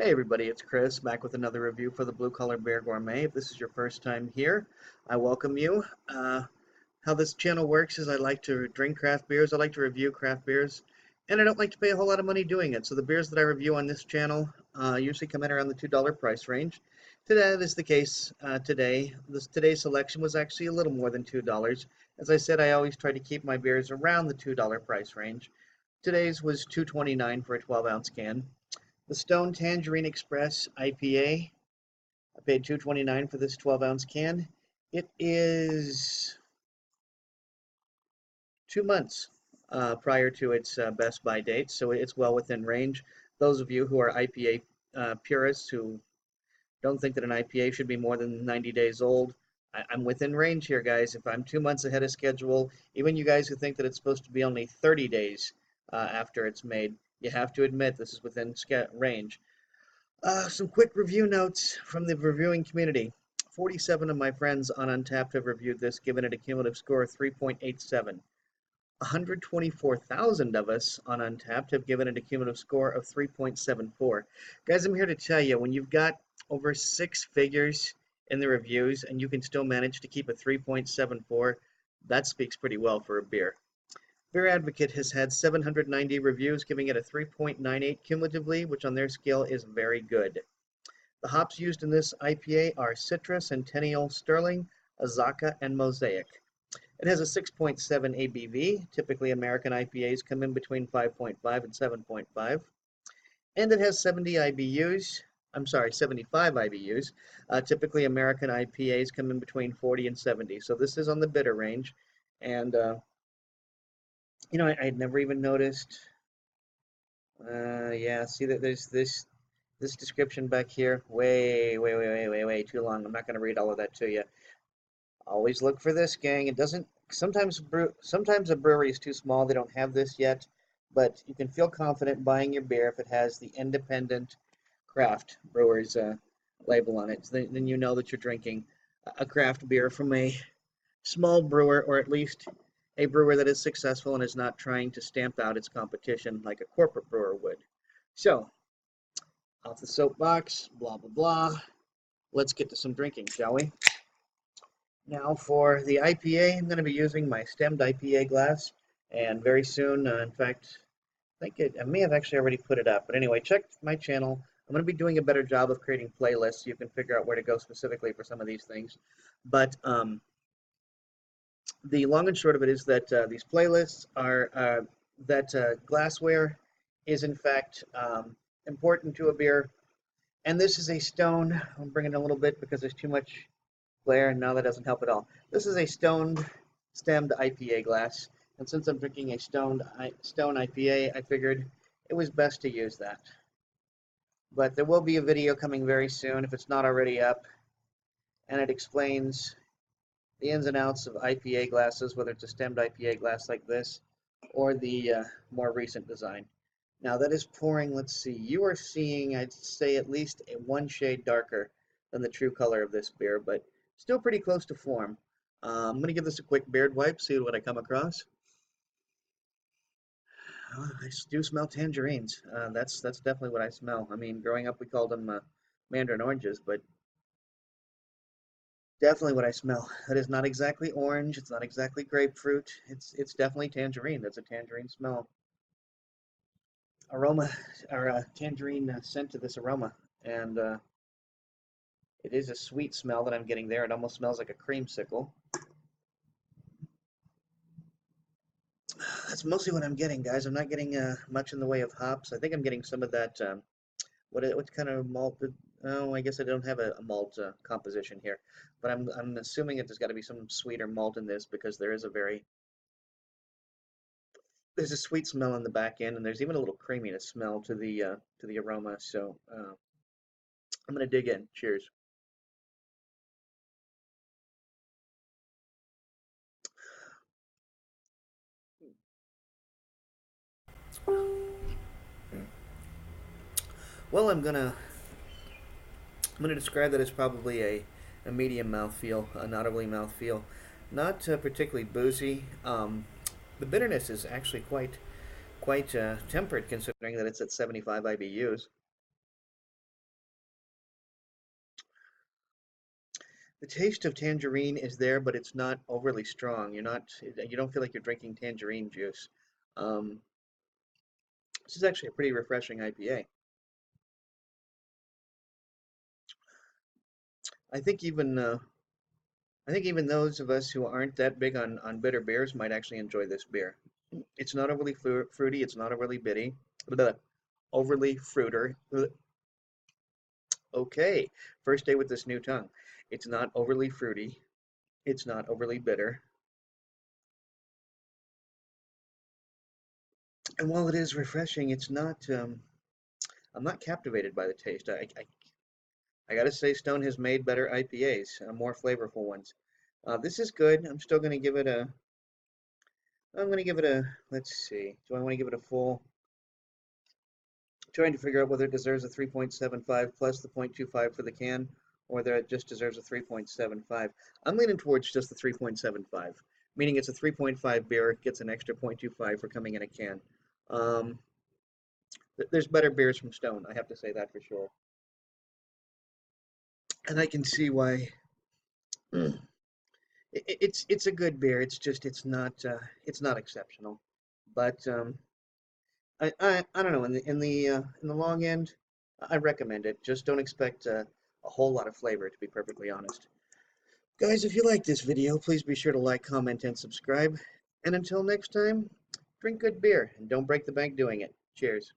Hey everybody, it's Chris back with another review for the Blue Collar Bear Gourmet. If this is your first time here, I welcome you. How this channel works is I like to drink craft beers, I like to review craft beers, and I don't like to pay a whole lot of money doing it. So the beers that I review on this channel usually come in around the $2 price range. That is the case today. Today's selection was actually a little more than $2. As I said, I always try to keep my beers around the $2 price range. Today's was $2.29 for a 12-ounce can. The Stone Tangerine Express IPA. I paid $2.29 for this 12-ounce can. It is 2 months prior to its best by date, so it's well within range. Those of you who are IPA purists who don't think that an IPA should be more than 90 days old, I'm within range here, guys. If I'm 2 months ahead of schedule, even you guys who think that it's supposed to be only 30 days after it's made, you have to admit this is within range. Some quick review notes from the reviewing community. 47 of my friends on Untapped have reviewed this, giving it a cumulative score of 3.87. 124,000 of us on Untapped have given it a cumulative score of 3.74. Guys, I'm here to tell you, when you've got over six figures in the reviews and you can still manage to keep a 3.74, that speaks pretty well for a beer. Beer Advocate has had 790 reviews, giving it a 3.98 cumulatively, which on their scale is very good. The hops used in this IPA are Citra, Centennial, Sterling, Azacca, and Mosaic. It has a 6.7 ABV. Typically, American IPAs come in between 5.5 and 7.5. And it has 70 IBUs. I'm sorry, 75 IBUs. Typically, American IPAs come in between 40 and 70. So this is on the bitter range. And, I had never even noticed. Yeah, see that there's this description back here. Way too long. I'm not going to read all of that to you. Always look for this, gang. It doesn't. Sometimes a brewery is too small. They don't have this yet, but you can feel confident buying your beer if it has the independent craft brewer's label on it. So then you know that you're drinking a craft beer from a small brewer, or at least a brewer that is successful and is not trying to stamp out its competition like a corporate brewer would. So, off the soapbox, blah, blah, blah. Let's get to some drinking, shall we? Now for the IPA, I'm going to be using my stemmed IPA glass, and very soon, in fact, I may have actually already put it up, but anyway, check my channel. I'm going to be doing a better job of creating playlists so you can figure out where to go specifically for some of these things. But the long and short of it is that these playlists are that glassware is in fact important to a beer. And this is a stone. I'm bringing it a little bit because there's too much glare, and now that doesn't help at all. This is a stemmed IPA glass, and since I'm drinking a stone IPA, I figured it was best to use that. But there will be a video coming very soon, if it's not already up, and it explains the ins and outs of IPA glasses, whether it's a stemmed IPA glass like this or the more recent design. Now that is pouring, let's see, you are seeing, I'd say, at least one shade darker than the true color of this beer, but still pretty close to form. I'm going to give this a quick beard wipe, see what I come across. I do smell tangerines. That's definitely what I smell. I mean, growing up we called them mandarin oranges, but definitely what I smell. That is not exactly orange. It's not exactly grapefruit. It's definitely tangerine. That's a tangerine smell. Aroma, or tangerine scent to this aroma, and it is a sweet smell that I'm getting there. It almost smells like a creamsicle. That's mostly what I'm getting, guys. I'm not getting much in the way of hops. I think I'm getting some of that. What kind of malt? Oh, I guess I don't have a malt composition here, but I'm assuming that there's got to be some sweeter malt in this because there's a sweet smell on the back end, and there's even a little creaminess smell to the aroma. So I'm gonna dig in. Cheers. Well, I'm gonna describe that as probably a medium mouthfeel, an audibly mouthfeel, not particularly boozy. The bitterness is actually quite tempered considering that it's at 75 IBUs. The taste of tangerine is there, but it's not overly strong. You don't feel like you're drinking tangerine juice. Um, this is actually a pretty refreshing IPA. I think even uh, I think even those of us who aren't that big on bitter beers might actually enjoy this beer. It's not overly fruity. It's not overly bitty. Blah, overly fruiter. Okay, first day with this new tongue. It's not overly fruity. It's not overly bitter. And while it is refreshing, it's not. I'm not captivated by the taste. I gotta say, Stone has made better IPAs, more flavorful ones. This is good. I'm still gonna give it a. I'm gonna give it a. Let's see. Do I want to give it a full? Trying to figure out whether it deserves a 3.75 plus the 0.25 for the can, or whether it just deserves a 3.75. I'm leaning towards just the 3.75, meaning it's a 3.5 beer, gets an extra 0.25 for coming in a can. Um, there's better beers from Stone, I have to say that for sure. And I can see why. It's a good beer. It's just it's not exceptional. But I don't know. In the long end, I recommend it. Just don't expect a whole lot of flavor, to be perfectly honest. Guys, if you like this video, please be sure to like, comment, and subscribe. And until next time, drink good beer and don't break the bank doing it. Cheers.